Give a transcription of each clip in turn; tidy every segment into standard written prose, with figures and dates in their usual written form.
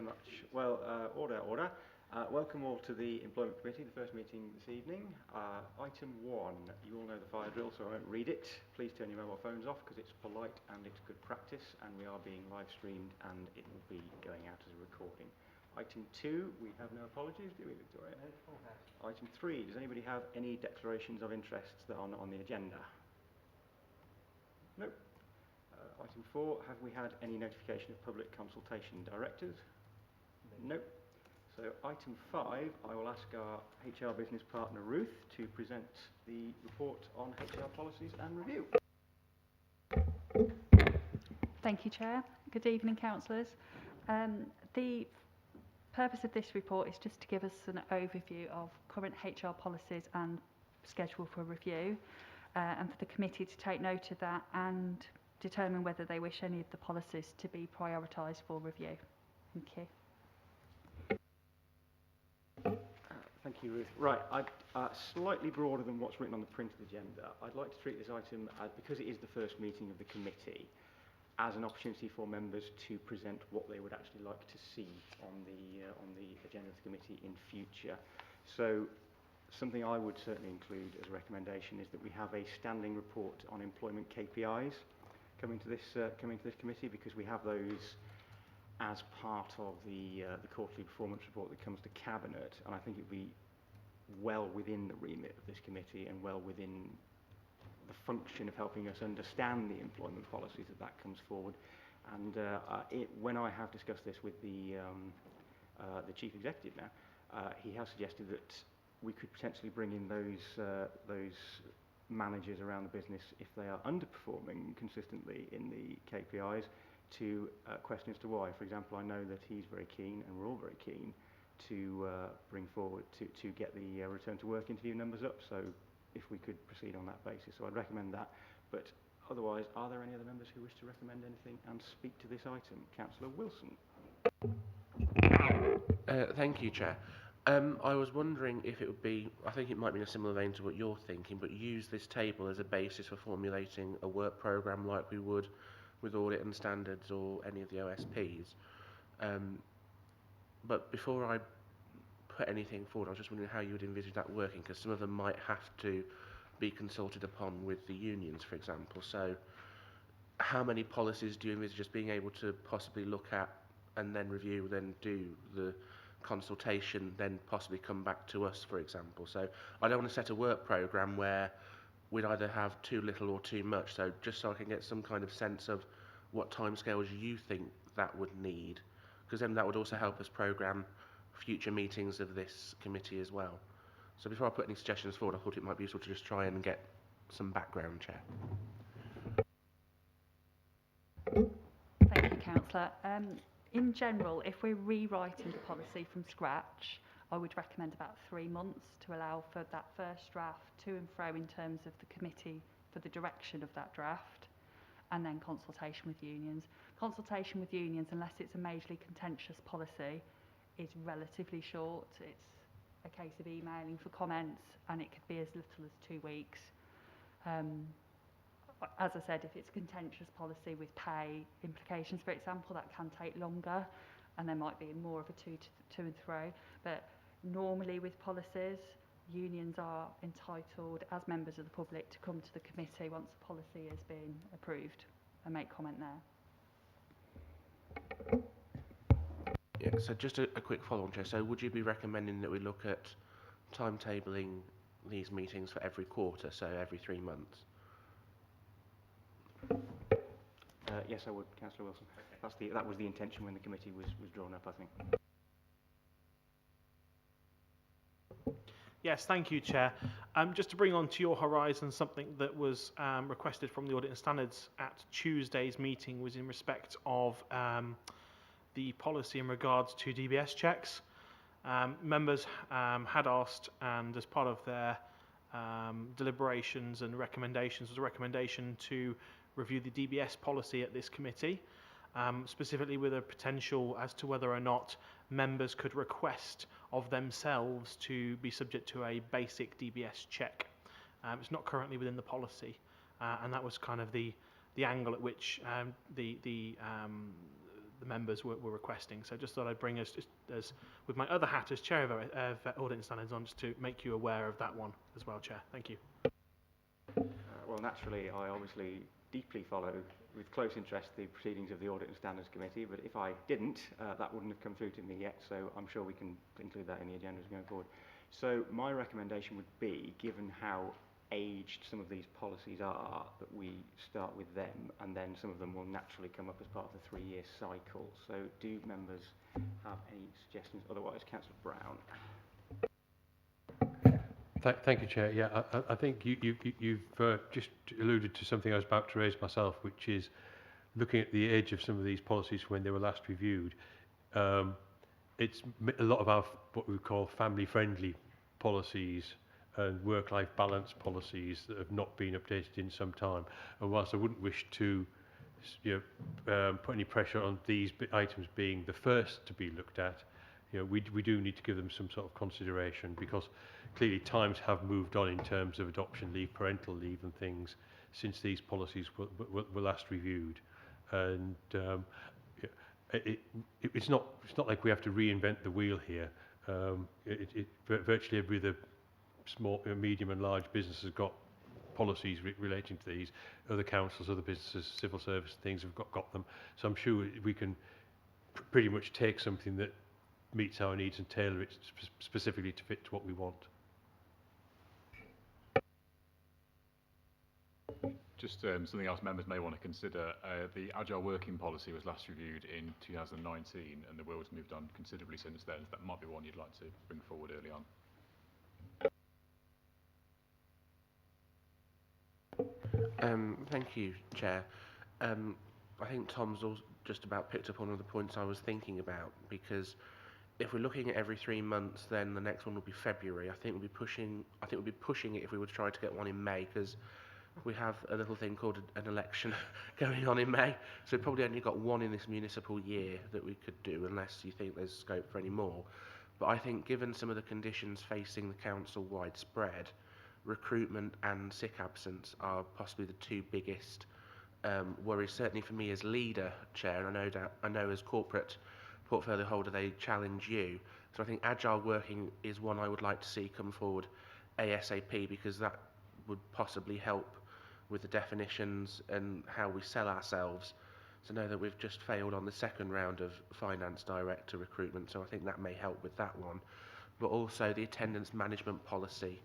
very much. Well, order. Welcome all to the Employment Committee, the first meeting this evening. Item 1, you all know the fire drill, so I won't read it. Please turn your mobile phones off because it's polite and it's good practice, and we are being live streamed and it will be going out as a recording. Item 2, we have no apologies, do we, Victoria? No. Item 3, does anybody have any declarations of interests that are not on the agenda? No. Item 4, have we had any notification of public consultation directors? No. So item 5, I will ask our HR business partner Ruth to present the report on HR policies and review. Thank you, Chair. Good evening, councillors. The purpose of this report is just to give us an overview of current HR policies and schedule for review, and for the committee to take note of that and determine whether they wish any of the policies to be prioritised for review. Thank you. Thank you, Ruth. Right, slightly broader than what's written on the printed agenda. I'd like to treat this item, because it is the first meeting of the committee, as an opportunity for members to present what they would actually like to see on the agenda of the committee in future. So, something I would certainly include as a recommendation is that we have a standing report on employment KPIs coming to this committee, because we have those as part of the quarterly performance report that comes to Cabinet, and I think it would be well within the remit of this committee and well within the function of helping us understand the employment policies that comes forward. And when I have discussed this with the chief executive now, he has suggested that we could potentially bring in those managers around the business, if they are underperforming consistently in the KPIs, to question as to why. For example, I know that he's very keen, and we're all very keen, to bring forward to get the return to work interview numbers up. So if we could proceed on that basis, so I'd recommend that. But otherwise, are there any other members who wish to recommend anything and speak to this item? Councillor Wilson. Thank you, Chair. I was wondering if it would be, I think it might be in a similar vein to what you're thinking, but use this table as a basis for formulating a work programme like we would with audit and standards or any of the OSPs. But before I put anything forward, I was just wondering how you would envisage that working, because some of them might have to be consulted upon with the unions, for example. So how many policies do you envisage just being able to possibly look at and then review, then do the consultation, then possibly come back to us, for example? So I don't want to set a work programme where we'd either have too little or too much. So just so I can get some kind of sense of what timescales you think that would need, because then that would also help us programme future meetings of this committee as well. So before I put any suggestions forward, I thought it might be useful to just try and get some background, Chair. Thank you, Councillor. In general, if we're rewriting the policy from scratch, I would recommend about 3 months to allow for that first draft to and fro in terms of the committee for the direction of that draft, and then consultation with unions. Consultation with unions, unless it's a majorly contentious policy, is relatively short. It's a case of emailing for comments, and it could be as little as 2 weeks. As I said, if it's a contentious policy with pay implications, for example, that can take longer, and there might be more of a to and fro. But normally with policies, unions are entitled, as members of the public, to come to the committee once the policy has been approved and make comment there. Yeah, so just a quick follow-on, Chair. So would you be recommending that we look at timetabling these meetings for every quarter, so every 3 months? Yes, I would, Councillor Wilson. Okay. That was the intention when the committee was drawn up, I think. Yes, thank you, Chair. Just to bring onto your horizon something that was requested from the Audit and Standards at Tuesday's meeting was in respect of the policy in regards to DBS checks. Members had asked, and as part of their deliberations and recommendations, was a recommendation to review the DBS policy at this committee, specifically with a potential as to whether or not members could request of themselves to be subject to a basic DBS check. It's not currently within the policy, and that was kind of the angle at which the members were requesting. So just thought I'd bring us, just as with my other hat as chair of Audit and Standards on, just to make you aware of that one as well, Chair. Thank you. Well, naturally, I obviously deeply follow with close interest the proceedings of the Audit and Standards Committee, but if I didn't, that wouldn't have come through to me yet, so I'm sure we can include that in the agendas going forward. So my recommendation would be, given how aged some of these policies are, that we start with them, and then some of them will naturally come up as part of the 3-year cycle. So do members have any suggestions? Otherwise, Councillor Brown. Thank you, Chair. Yeah, I think you've just alluded to something I was about to raise myself, which is looking at the age of some of these policies when they were last reviewed. It's a lot of our what we call family-friendly policies and work-life balance policies that have not been updated in some time. And whilst I wouldn't wish to put any pressure on these items being the first to be looked at, we do need to give them some sort of consideration, because clearly times have moved on in terms of adoption leave, parental leave and things since these policies were last reviewed. And it's not like we have to reinvent the wheel here. Virtually every other small, medium and large business has got policies relating to these. Other councils, other businesses, civil service things have got them. So I'm sure we can pretty much take something that meets our needs and tailor it specifically to fit to what we want. Just something else members may want to consider. The Agile Working Policy was last reviewed in 2019, and the world's moved on considerably since then. That might be one you'd like to bring forward early on. Thank you, Chair. I think Tom's just about picked up on one of the points I was thinking about, because if we're looking at every 3 months, then the next one will be February. I think we'll be pushing it if we were to try to get one in May, because we have a little thing called an election going on in May. So we've probably only got one in this municipal year that we could do, unless you think there's scope for any more. But I think given some of the conditions facing the council widespread, recruitment and sick absence are possibly the two biggest worries, certainly for me as leader, Chair, and I know as corporate portfolio holder they challenge you. So I think agile working is one I would like to see come forward ASAP, because that would possibly help with the definitions and how we sell ourselves. So I know that we've just failed on the second round of finance director recruitment, so I think that may help with that one. But also the attendance management policy,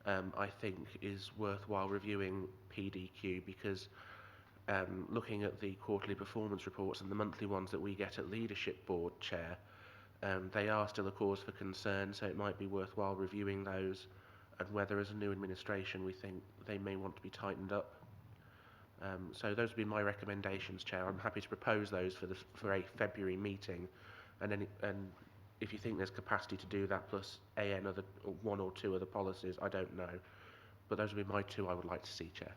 I think is worthwhile reviewing PDQ, because looking at the quarterly performance reports and the monthly ones that we get at Leadership Board, Chair, they are still a cause for concern, so it might be worthwhile reviewing those, and whether as a new administration we think they may want to be tightened up. So those would be my recommendations, Chair. I'm happy to propose those for a February meeting, and if you think there's capacity to do that, plus one or two other policies, I don't know. But those would be my two I would like to see, Chair.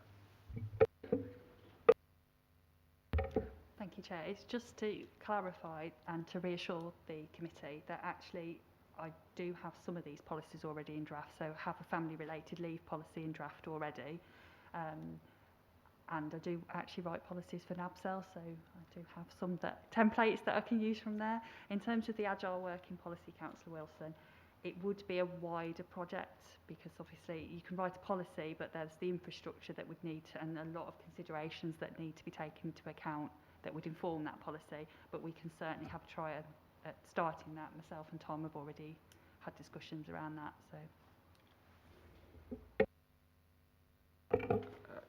Thank you, Chair. It's just to clarify and to reassure the committee that actually I do have some of these policies already in draft. So I have a family-related leave policy in draft already. And I do actually write policies for NABCEL, so I do have some templates that I can use from there. In terms of the Agile Working Policy, Councillor Wilson, it would be a wider project, because obviously you can write a policy, but there's the infrastructure that would need to, and a lot of considerations that need to be taken into account that would inform that policy. But we can certainly have a try at starting that. Myself and Tom have already had discussions around that.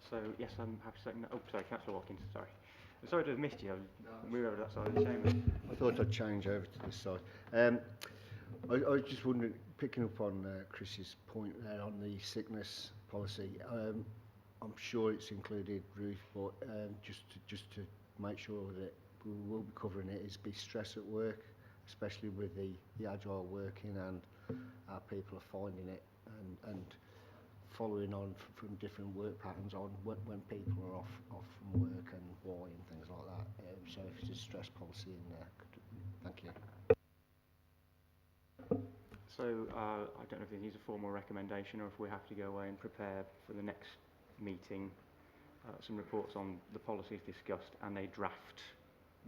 So, yes, I'm happy to second that. Oh, sorry, Councillor Watkins, sorry. Sorry to have missed you. I'll move over to that side of the chamber. I thought I'd change over to this side. I was just wondering, picking up on Chris's point there on the sickness policy. I'm sure it's included, Ruth, but just to make sure that we will be covering it, is be stress at work, especially with the agile working, and our people are finding it and following on from different work patterns on when people are off from work, and why and things like that. So if there's a stress policy in there, thank you. So I don't know if it needs a formal recommendation, or if we have to go away and prepare for the next meeting some reports on the policies discussed and a draft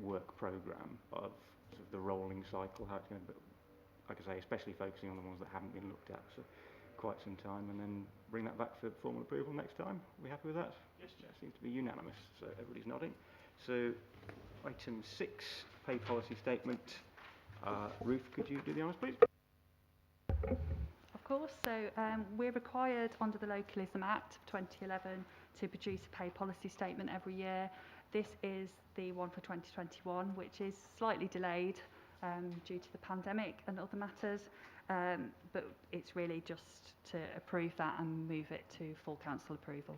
work programme of sort of the rolling cycle, how it's going to be, like I say, especially focusing on the ones that haven't been looked at for quite some time, and then bring that back for formal approval next time. Are we happy with that? Yes, Chair. That seems to be unanimous, so everybody's nodding. So, item 6, pay policy statement. Ruth, could you do the honours, please? Of course, so we're required under the Localism Act of 2011 to produce a pay policy statement every year. This is the one for 2021, which is slightly delayed due to the pandemic and other matters, but it's really just to approve that and move it to full council approval.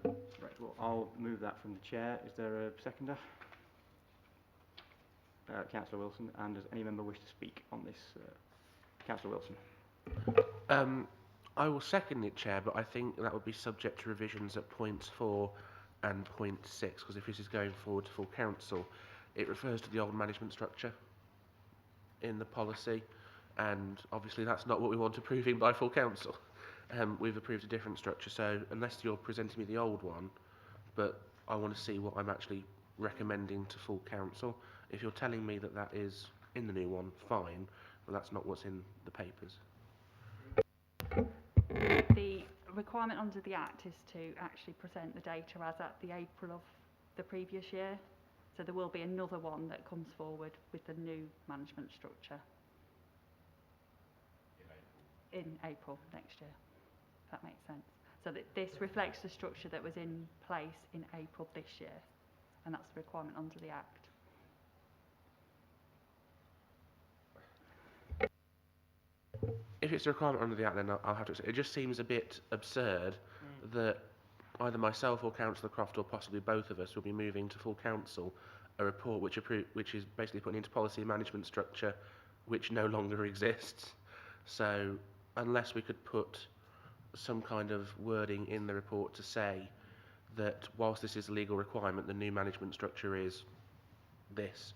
Right, well, I'll move that from the chair. Is there a seconder? Councillor Wilson, and does any member wish to speak on this? Councillor Wilson. I will second it, Chair, but I think that would be subject to revisions at points 4 and point 6, because if this is going forward to full council, it refers to the old management structure in the policy, and obviously that's not what we want approving by full council. We've approved a different structure, so unless you're presenting me the old one, but I want to see what I'm actually recommending to full council. If you're telling me that that is in the new one, fine, but that's not what's in the papers. The requirement under the Act is to actually present the data as at the April of the previous year. So there will be another one that comes forward with the new management structure. In April next year, if that makes sense. So that this reflects the structure that was in place in April this year, and that's the requirement under the Act. If it's a requirement under the Act, then I'll have to accept it. It just seems a bit absurd that either myself or Councillor Croft, or possibly both of us, will be moving to full council a report which is basically putting into policy management structure which no longer exists. So unless we could put some kind of wording in the report to say that whilst this is a legal requirement, the new management structure is this,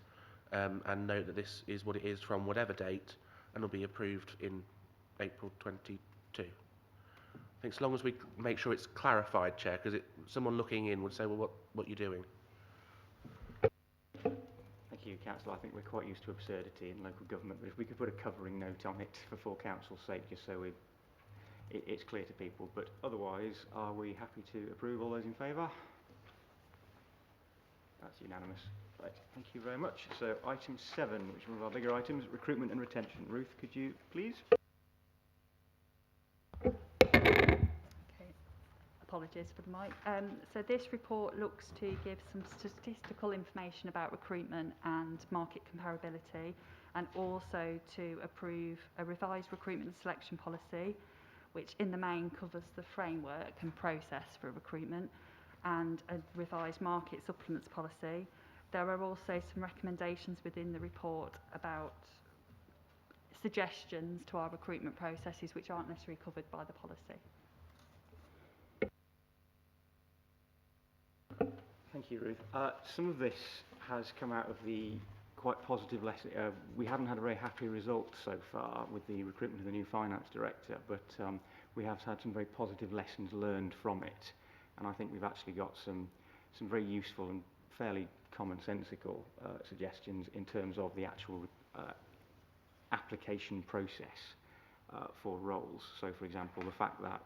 and note that this is what it is from whatever date, and will be approved in April 22. I think as long as we make sure it's clarified, Chair, because someone looking in would say, well, what are you doing? Thank you, Councillor. I think we're quite used to absurdity in local government, but if we could put a covering note on it for full council's sake, just so it's clear to people. But otherwise, are we happy to approve? All those in favour? That's unanimous. Right, thank you very much. So item 7, which is one of our bigger items, recruitment and retention. Ruth, could you please? Okay, apologies for the mic. So this report looks to give some statistical information about recruitment and market comparability, and also to approve a revised recruitment and selection policy, which in the main covers the framework and process for recruitment, and a revised market supplements policy. There are also some recommendations within the report about suggestions to our recruitment processes which aren't necessarily covered by the policy. Thank you, Ruth. Some of this has come out of the quite positive lesson. We haven't had a very happy result so far with the recruitment of the new finance director, but we have had some very positive lessons learned from it, and I think we've actually got some very useful and fairly commonsensical suggestions in terms of the actual application process for roles. So, for example, the fact that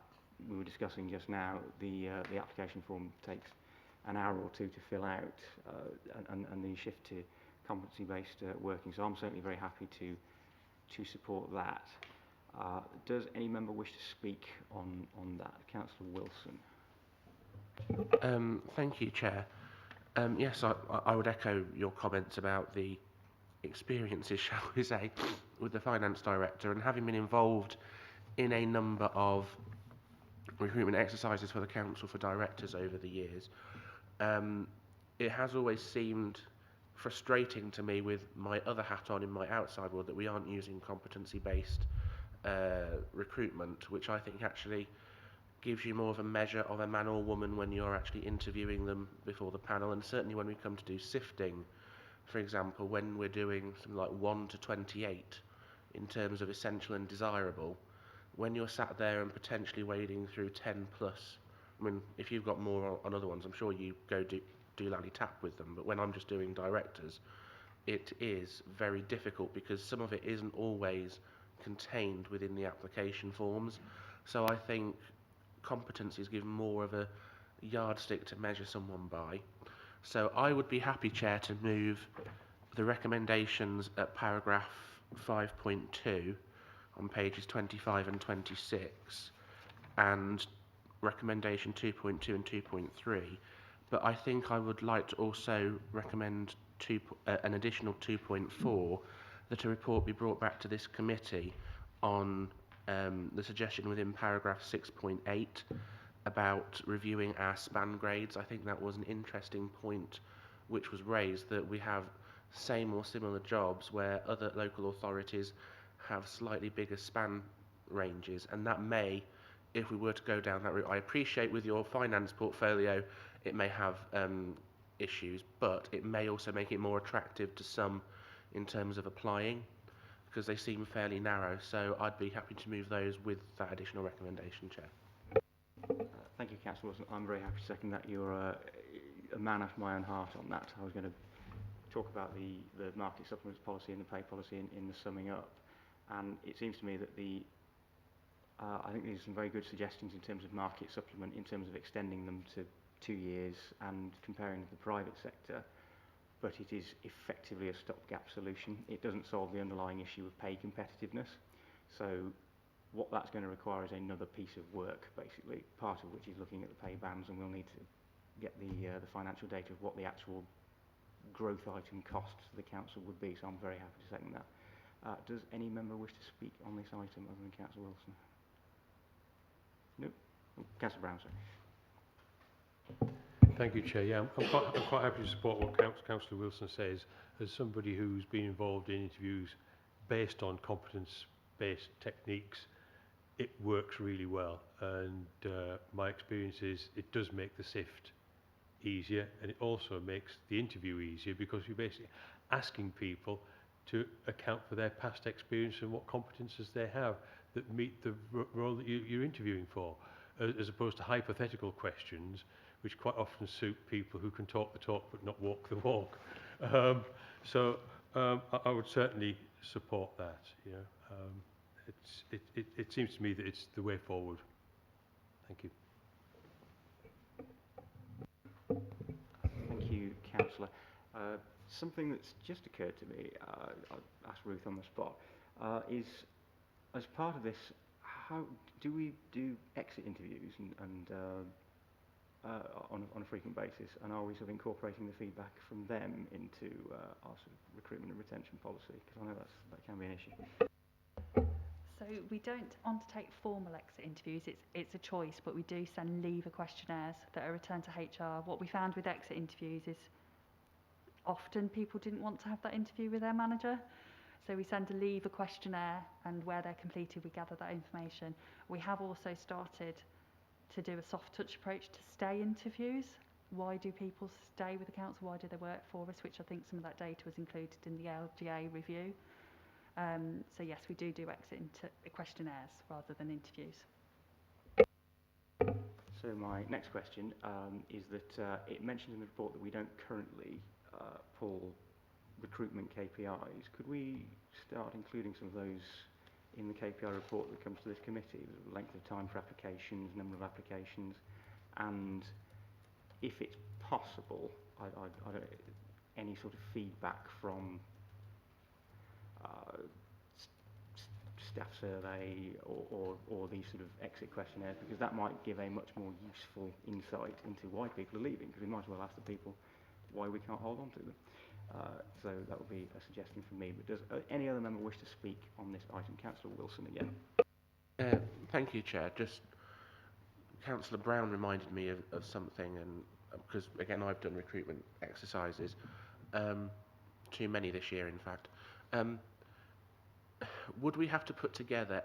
we were discussing just now, the application form takes an hour or two to fill out, and the shift to competency-based working. So I'm certainly very happy to support that. Does any member wish to speak on that? Councillor Wilson. Thank you, Chair. Yes, I would echo your comments about the experiences, shall we say, with the finance director, and having been involved in a number of recruitment exercises for the council for directors over the years. It has always seemed frustrating to me with my other hat on in my outside world that we aren't using competency-based recruitment, which I think actually gives you more of a measure of a man or woman when you're actually interviewing them before the panel, and certainly when we come to do sifting, for example, when we're doing something like 1 to 28 in terms of essential and desirable, when you're sat there and potentially wading through 10 plus I mean, if you've got more on other ones, I'm sure you go do lally tap with them, but when I'm just doing directors, it is very difficult because some of it isn't always contained within the application forms. So I think competency is given more of a yardstick to measure someone by. So I would be happy, Chair, to move the recommendations at paragraph 5.2 on pages 25 and 26 and recommendation 2.2 and 2.3, but I think I would like to also recommend an additional 2.4 that a report be brought back to this committee on the suggestion within paragraph 6.8 about reviewing our span grades. I think that was an interesting point which was raised, that we have same or similar jobs where other local authorities have slightly bigger span ranges, and that may, if we were to go down that route, I appreciate with your finance portfolio it may have issues, but it may also make it more attractive to some in terms of applying, because they seem fairly narrow. So I'd be happy to move those with that additional recommendation, Chair. Thank you, Councillor Wilson. I'm very happy to second that. You're a man after my own heart on that. I was going to talk about the market supplements policy and the pay policy in the summing up, and it seems to me that I think these are some very good suggestions in terms of market supplement, in terms of extending them to 2 years and comparing to the private sector, but it is effectively a stopgap solution. It doesn't solve the underlying issue of pay competitiveness. So what that's going to require is another piece of work, basically, part of which is looking at the pay bands, and we'll need to get the financial data of what the actual growth item costs to the council would be, so I'm very happy to second that. Does any member wish to speak on this item other than Councillor Wilson? No? Oh, Councillor Brown, sorry. Thank you, Chair. Yeah, I'm quite happy to support what Councillor Wilson says. As somebody who's been involved in interviews based on competence-based techniques, it works really well. And my experience is it does make the SIFT easier, and it also makes the interview easier, because you're basically asking people to account for their past experience and what competences they have that meet the role that you're interviewing for, as opposed to hypothetical questions which quite often suit people who can talk the talk but not walk the walk. I would certainly support that. You know, it seems to me that it's the way forward. Thank you. Thank you, Councillor. Something that's just occurred to me, I'll ask Ruth on the spot, is as part of this, how do we do exit interviews and on a frequent basis, and are we sort of incorporating the feedback from them into our sort of recruitment and retention policy? Because I know that can be an issue. So we don't undertake formal exit interviews, it's a choice, but we do send leaver questionnaires that are returned to HR. What we found with exit interviews is often people didn't want to have that interview with their manager. So we send a leaver questionnaire, and where they're completed, we gather that information. We have also started to do a soft touch approach to stay interviews. Why do people stay with the council? Why do they work for us? Which I think some of that data was included in the LGA review. So yes, we do exit questionnaires rather than interviews. So my next question is that it mentions in the report that we don't currently pull recruitment KPIs. Could we start including some of those in the KPI report that comes to this committee? The length of time for applications, number of applications, and if it's possible, I don't, any sort of feedback from staff survey or these sort of exit questionnaires, because that might give a much more useful insight into why people are leaving, because we might as well ask the people why we can't hold on to them. So that would be a suggestion from me. But does any other member wish to speak on this item? Councillor Wilson again. Thank you, Chair. Just Councillor Brown reminded me of something, and because again I've done recruitment exercises, too many this year in fact. Would we have to put together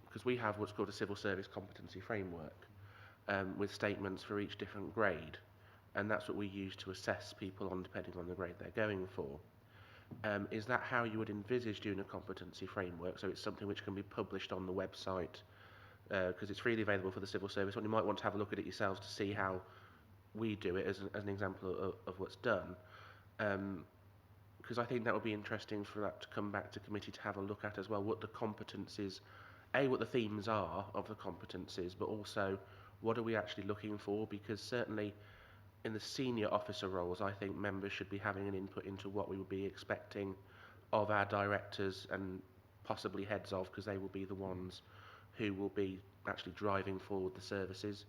because we have what's called a civil service competency framework with statements for each different grade, and that's what we use to assess people on depending on the grade they're going for. Is that how you would envisage doing a competency framework? So it's something which can be published on the website because it's freely available for the civil service, and you might want to have a look at it yourselves to see how we do it as an example of what's done. Because I think that would be interesting for that to come back to committee to have a look at as well, what the competencies, what the themes are of the competencies, but also what are we actually looking for, because certainly in the senior officer roles, I think members should be having an input into what we would be expecting of our directors and possibly heads of, because they will be the ones who will be actually driving forward the services.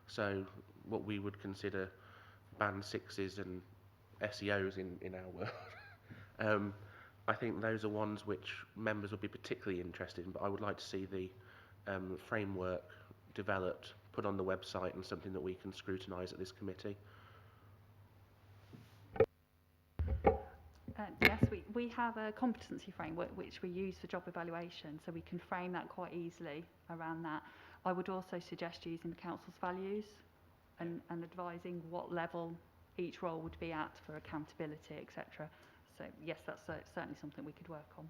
So what we would consider band 6s and SEOs in our world. I think those are ones which members would be particularly interested in, but I would like to see the framework developed, put on the website, and something that we can scrutinise at this committee. Yes, we have a competency framework which we use for job evaluation, so we can frame that quite easily around that. I would also suggest using the council's values and advising what level each role would be at for accountability, etc. So yes, that's certainly something we could work on.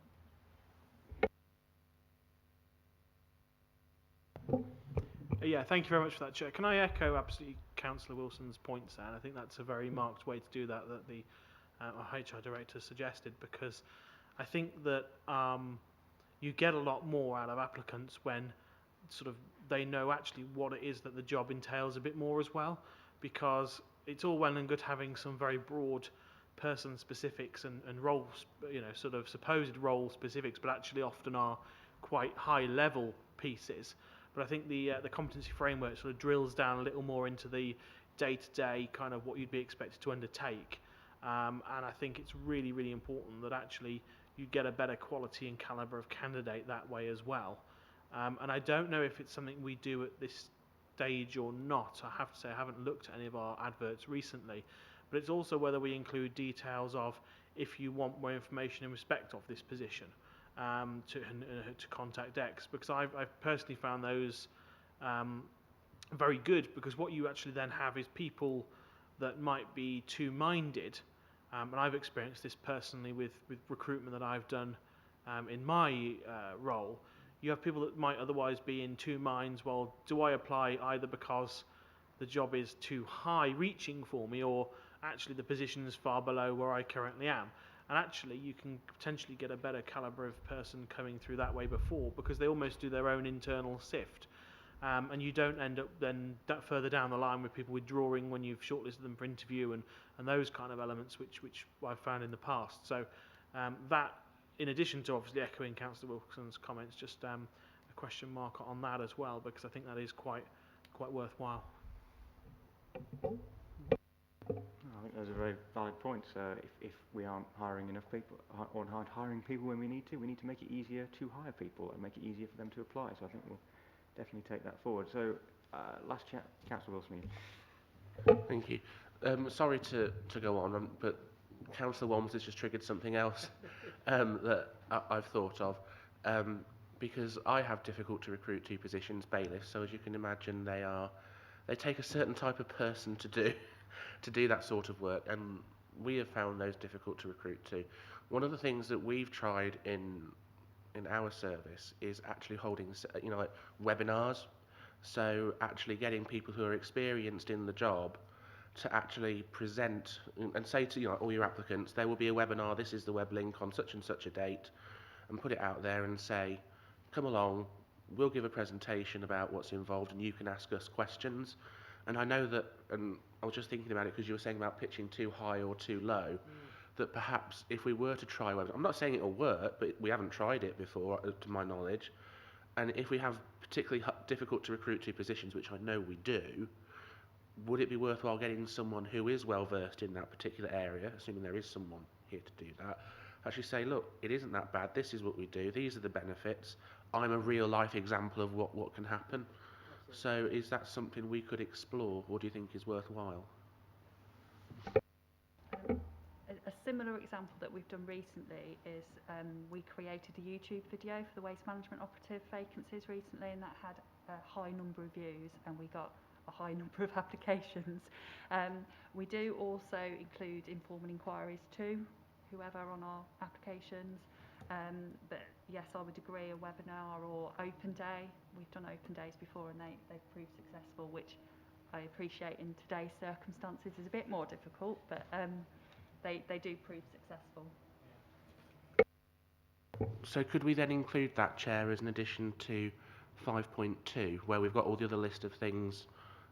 Yeah, thank you very much for that, Chair. Can I echo absolutely Councillor Wilson's points there? And I think that's a very marked way to do that the HR Director suggested, because I think that you get a lot more out of applicants when sort of they know actually what it is that the job entails a bit more as well, because it's all well and good having some very broad person specifics and roles, sort of supposed role specifics, but actually often are quite high level pieces. But I think the competency framework sort of drills down a little more into the day-to-day kind of what you'd be expected to undertake. And I think it's really, really important that actually you get a better quality and calibre of candidate that way as well. And I don't know if it's something we do at this stage or not. I have to say I haven't looked at any of our adverts recently. But it's also whether we include details of if you want more information in respect of this position, to contact X, because I've personally found those very good, because what you actually then have is people that might be two-minded, and I've experienced this personally with recruitment that I've done in my role. You have people that might otherwise be in two minds. Well, do I apply either because the job is too high reaching for me, or actually the position is far below where I currently am? And actually you can potentially get a better calibre of person coming through that way before, because they almost do their own internal sift. And you don't end up then further down the line with people withdrawing when you've shortlisted them for interview and those kind of elements which I've found in the past. So that, in addition to obviously echoing Councillor Wilson's comments, just a question mark on that as well, because I think that is quite worthwhile. I think those are very valid points. If we aren't hiring enough people, or aren't hiring people when we need to make it easier to hire people and make it easier for them to apply. So I think we'll definitely take that forward. So last chat, Councillor Wilson. Thank you. Sorry to go on, but Councillor Walms has just triggered something else that I've thought of. Because I have difficult to recruit to positions, bailiffs, so as you can imagine they take a certain type of person to do that sort of work, and we have found those difficult to recruit to. One of the things that we've tried in our service is actually holding, like webinars. So actually getting people who are experienced in the job to actually present and say to all your applicants, there will be a webinar, this is the web link on such and such a date, and put it out there and say, come along, we'll give a presentation about what's involved and you can ask us questions. And I know that, and I was just thinking about it because you were saying about pitching too high or too low, that perhaps if we were to try webinars, I'm not saying it'll work, but we haven't tried it before, to my knowledge, and if we have particularly difficult to recruit to positions, which I know we do, would it be worthwhile getting someone who is well versed in that particular area, assuming there is someone here to do that, actually say, look, it isn't that bad, this is what we do, these are the benefits, I'm a real life example of what can happen. So is that something we could explore, or do you think is worthwhile? A similar example that we've done recently is we created a YouTube video for the waste management operative vacancies recently, and that had a high number of views and we got a high number of applications. We do also include informal inquiries to whoever on our applications, but yes, I would agree, a webinar or open day. We've done open days before and they've proved successful, which I appreciate in today's circumstances is a bit more difficult, but they do prove successful. So could we then include that, Chair, as an addition to 5.2, where we've got all the other list of things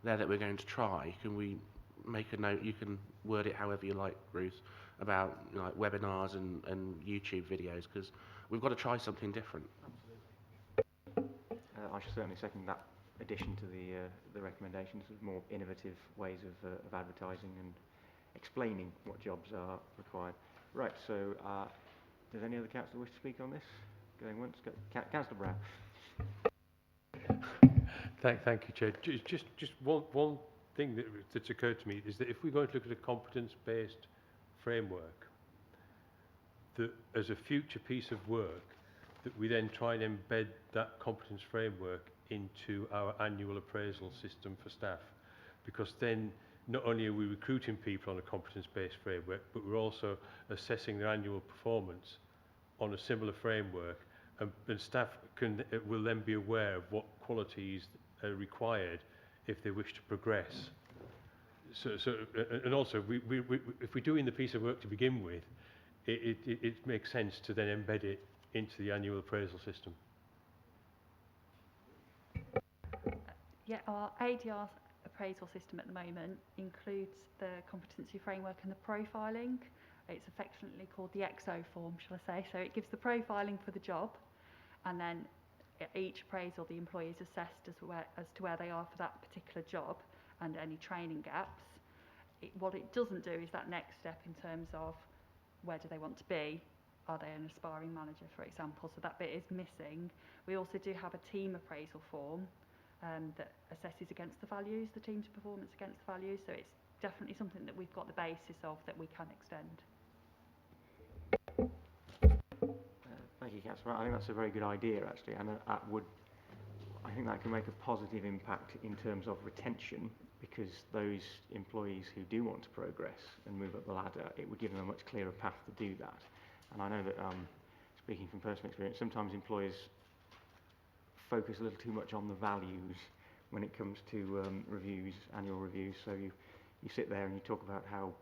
there that we're going to try? Can we make a note? You can word it however you like, Ruth, about like webinars and YouTube videos, because we've got to try something different. I should certainly second that addition to the recommendations of more innovative ways of advertising and explaining what jobs are required. Right, so does any other councillor wish to speak on this? Going once, Councillor Brown. Thank you, Chair. Just one thing that's occurred to me is that if we're going to look at a competence-based framework, that as a future piece of work, that we then try and embed that competence framework into our annual appraisal system for staff, because then not only are we recruiting people on a competence-based framework, but we're also assessing their annual performance on a similar framework, and staff will then be aware of what qualities are required if they wish to progress. And also, if we're doing the piece of work to begin with, it makes sense to then embed it into the annual appraisal system. Yeah, our ADR appraisal system at the moment includes the competency framework and the profiling. It's affectionately called the EXO form, shall I say. So it gives the profiling for the job, and then at each appraisal the employee is assessed as to where they are for that particular job and any training gaps. What it doesn't do is that next step in terms of where do they want to be. Are they an aspiring manager, for example? So that bit is missing. We also do have a team appraisal form that assesses against the values, the team's performance against the values. So it's definitely something that we've got the basis of that we can extend. Thank you, Councillor. I think that's a very good idea, actually, and I think that can make a positive impact in terms of retention, because those employees who do want to progress and move up the ladder, it would give them a much clearer path to do that. And I know that, speaking from personal experience, sometimes employers focus a little too much on the values when it comes to reviews, annual reviews. So you sit there and you talk about how,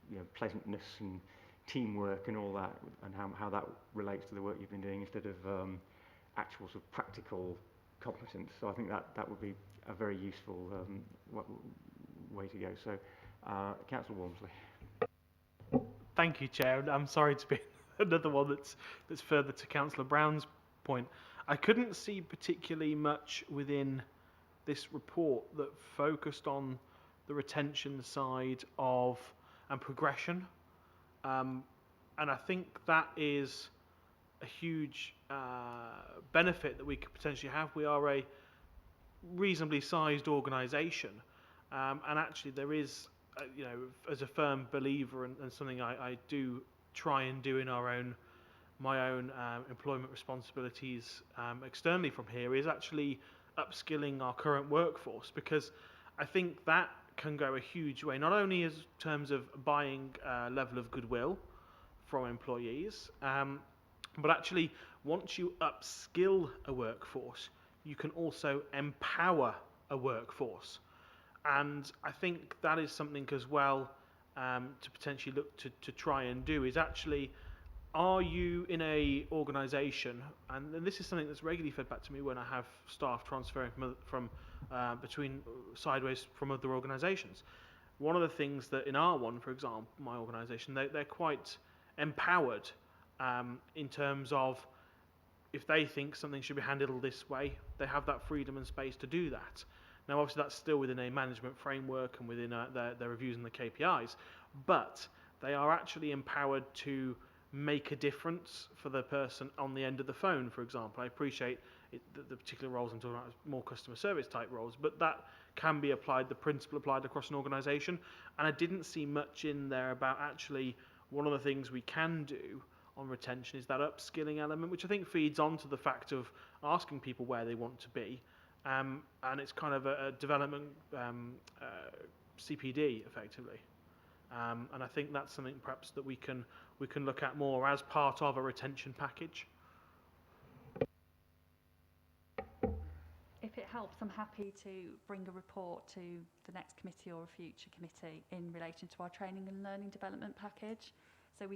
you know, pleasantness and teamwork and all that, and how that relates to the work you've been doing, instead of actual sort of practical competence. So I think that would be a very useful way to go. So, Councillor Walmsley. Thank you, Chair. I'm sorry to be another one that's further to Councillor Brown's point. I couldn't see particularly much within this report that focused on the retention side of and progression, and I think that is a huge benefit that we could potentially have. We are a reasonably sized organisation, and actually there is, you know, as a firm believer and something I do try and do in my own employment responsibilities externally from here, is actually upskilling our current workforce, because I think that can go a huge way, not only in terms of buying a level of goodwill from employees, but actually once you upskill a workforce, you can also empower a workforce. And I think that is something as well to potentially look to try and do, is actually, are you in a organisation, and this is something that's regularly fed back to me when I have staff transferring from between sideways from other organisations. One of the things that in R1, for example, my organisation, they're quite empowered in terms of, if they think something should be handled this way, they have that freedom and space to do that. Now, obviously, that's still within a management framework and within their reviews and the KPIs, but they are actually empowered to make a difference for the person on the end of the phone, for example. I appreciate the particular roles I'm talking about is more customer service type roles, but that can be applied, the principle applied across an organisation. And I didn't see much in there about actually one of the things we can do on retention is that upskilling element, which I think feeds on to the fact of asking people where they want to be. And it's kind of a development CPD, effectively. And I think that's something perhaps that we can look at more as part of a retention package. helps, I'm happy to bring a report to the next committee or a future committee in relation to our training and learning development package. So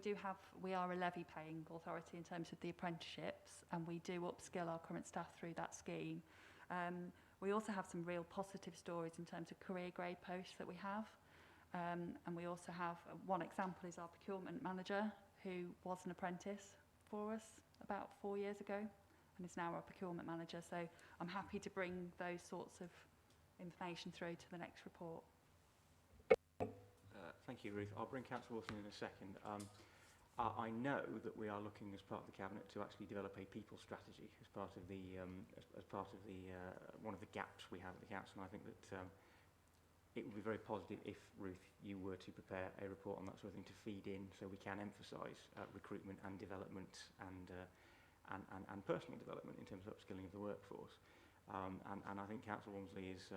we are a levy paying authority in terms of the apprenticeships, and we do upskill our current staff through that scheme. We also have some real positive stories in terms of career grade posts that we have. And we also have, one example is our procurement manager, who was an apprentice for us about 4 years ago and is now our procurement manager. So I'm happy to bring those sorts of information through to the next report. Thank you, Ruth. I'll bring Councillor Wilson in a second. I know that we are looking as part of the Cabinet to actually develop a people strategy as part of the one of the gaps we have at the Council. And I think that it would be very positive if, Ruth, you were to prepare a report on that sort of thing to feed in, so we can emphasise recruitment and development and personal development in terms of upskilling of the workforce. And I think Councillor Walmsley is,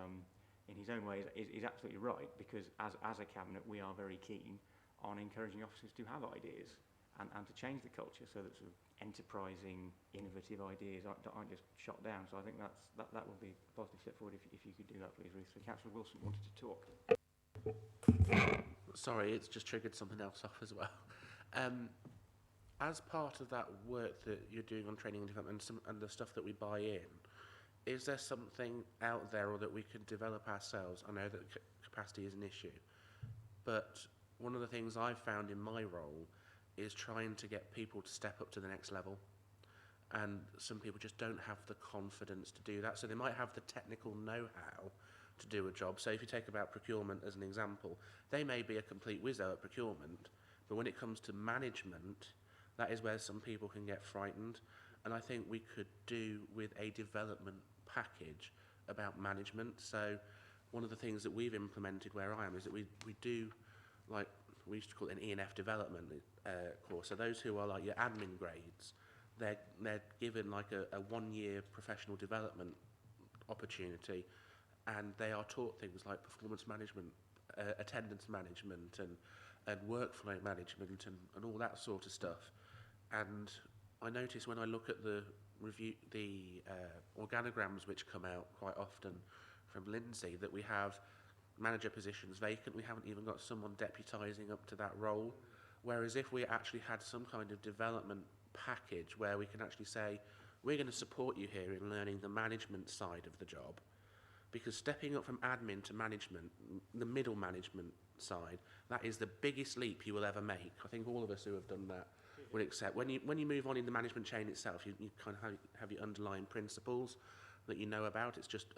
in his own way, is absolutely right, because as a Cabinet we are very keen on encouraging officers to have ideas and to change the culture so that sort of enterprising, innovative ideas aren't just shot down. So I think that will be a positive step forward if you could do that, please, Ruth. So Councillor Wilson wanted to talk. Sorry, it's just triggered something else off as well. As part of that work that you're doing on training and development and the stuff that we buy in, is there something out there or that we could develop ourselves? I know that capacity is an issue, but one of the things I've found in my role is trying to get people to step up to the next level. And some people just don't have the confidence to do that. So they might have the technical know-how to do a job. So if you take about procurement as an example, they may be a complete wizzo at procurement, but when it comes to management, that is where some people can get frightened. And I think we could do with a development package about management. So one of the things that we've implemented where I am is that we do, like, we used to call it an E&F development course. So those who are like your admin grades, they're given like a 1 year professional development opportunity, and they are taught things like performance management, attendance management, and workflow management, and all that sort of stuff. And I notice when I look at the organograms which come out quite often from Lindsay, that we have manager positions vacant. We haven't even got someone deputising up to that role. Whereas if we actually had some kind of development package where we can actually say, we're going to support you here in learning the management side of the job, because stepping up from admin to management, the middle management side, that is the biggest leap you will ever make. I think all of us who have done that will accept. When you move on in the management chain itself, you kind of have your underlying principles that you know about. It's just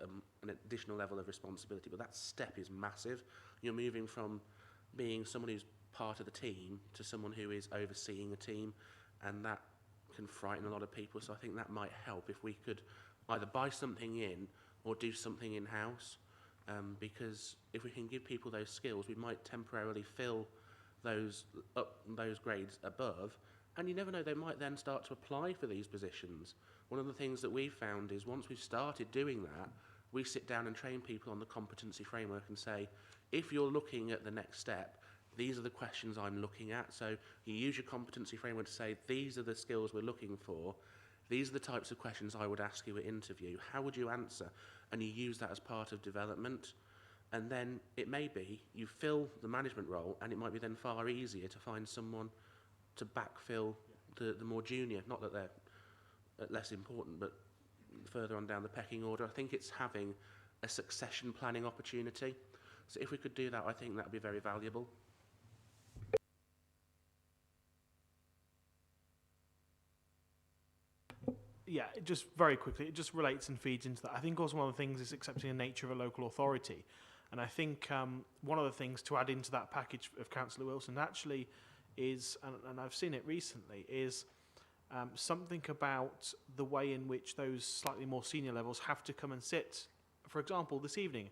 an additional level of responsibility, but that step is massive. You're moving from being someone who's part of the team to someone who is overseeing a team, and that can frighten a lot of people. So I think that might help if we could either buy something in or do something in-house, because if we can give people those skills, we might temporarily fill those grades above, and you never know, they might then start to apply for these positions. One of the things that we've found is once we've started doing that, we sit down and train people on the competency framework and say, if you're looking at the next step, these are the questions I'm looking at. So you use your competency framework to say, these are the skills we're looking for. These are the types of questions I would ask you at interview. How would you answer? And you use that as part of development. And then it may be you fill the management role, and it might be then far easier to find someone to backfill the more junior. Not that they're less important, but further on down the pecking order. I think it's having a succession planning opportunity. So if we could do that, I think that would be very valuable. Yeah, just very quickly, it just relates and feeds into that. I think also one of the things is accepting the nature of a local authority. And I think one of the things to add into that package of Councillor Wilson actually is, and I've seen it recently, is something about the way in which those slightly more senior levels have to come and sit, for example, this evening,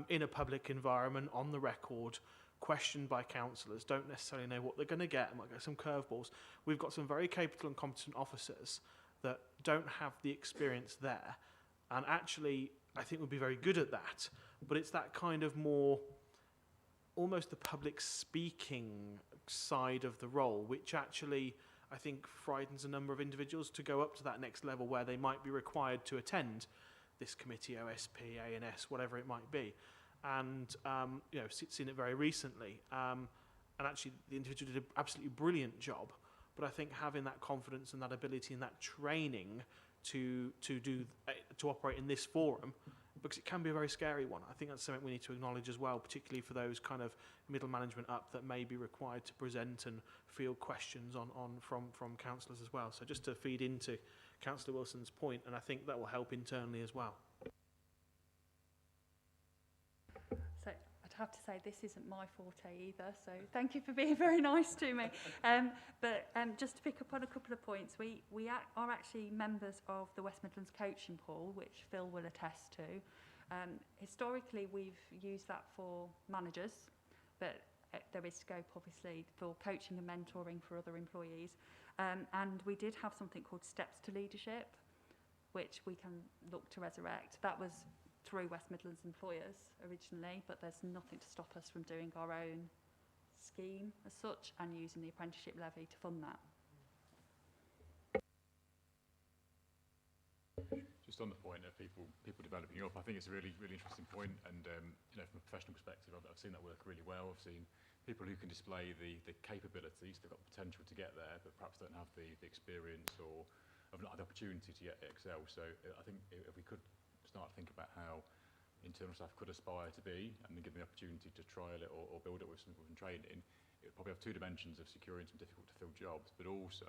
in a public environment, on the record, questioned by councillors, don't necessarily know what they're going to get, might get some curveballs. We've got some very capable and competent officers that don't have the experience there, and actually I think would be very good at that, but it's that kind of more almost the public speaking side of the role, which actually I think frightens a number of individuals to go up to that next level where they might be required to attend this committee, OSP, A&S, whatever it might be, and you know, seen it very recently. And actually, the individual did an absolutely brilliant job. But I think having that confidence and that ability and that training to operate in this forum, because it can be a very scary one. I think that's something we need to acknowledge as well, particularly for those kind of middle management up that may be required to present and field questions from councillors as well. So just to feed into Councillor Wilson's point, and I think that will help internally as well. So I'd have to say this isn't my forte either, so thank you for being very nice to me. But just to pick up on a couple of points, we are actually members of the West Midlands Coaching Pool, which Phil will attest to. Historically, we've used that for managers, but there is scope, obviously, for coaching and mentoring for other employees. And we did have something called Steps to Leadership, which we can look to resurrect. That was through West Midlands Employers originally, but there's nothing to stop us from doing our own scheme as such and using the apprenticeship levy to fund that. Just on the point of people developing up, I think it's a really interesting point, and you know, from a professional perspective, I've seen that work really well. I've seen people who can display the capabilities, they've got the potential to get there, but perhaps don't have the experience or have not had the opportunity to get excel. So I think if we could start to think about how internal staff could aspire to be, and then give them the opportunity to trial it or build it with some training, it would probably have two dimensions of securing some difficult to fill jobs, but also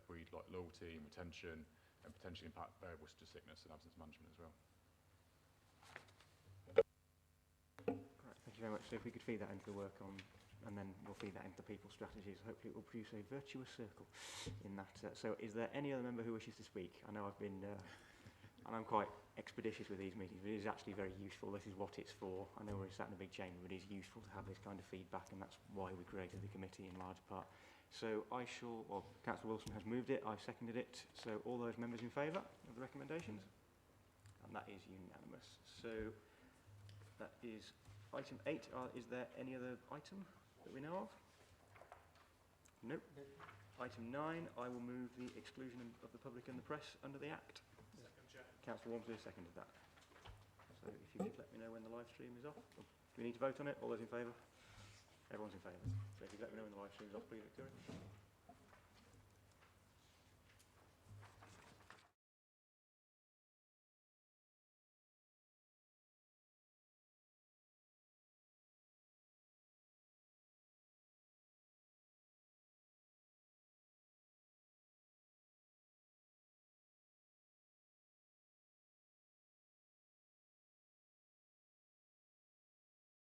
breed like loyalty and retention, and potentially impact variables such as sickness and absence management as well. Right, thank you very much. So if we could feed that into the work on, and then we'll feed that into the people strategies, hopefully it will produce a virtuous circle in that. So is there any other member who wishes to speak? I know I've been, and I'm quite expeditious with these meetings, but it is actually very useful. This is what it's for. I know we're sat in a big chamber, but it is useful to have this kind of feedback, and that's why we created the committee in large part. So Councillor Wilson has moved it, I've seconded it. So all those members in favour of the recommendations? And that is unanimous. So that is item 8. Is there any other item that we know of? Nope. Item 9, I will move the exclusion of the public and the press under the Act. Second, Chair. Councillor Walmsley has seconded that. So if you could let me know when the live stream is off. Do we need to vote on it? All those in favour? Everyone's in favour. So if you let me know when the live stream is off, please, Victoria.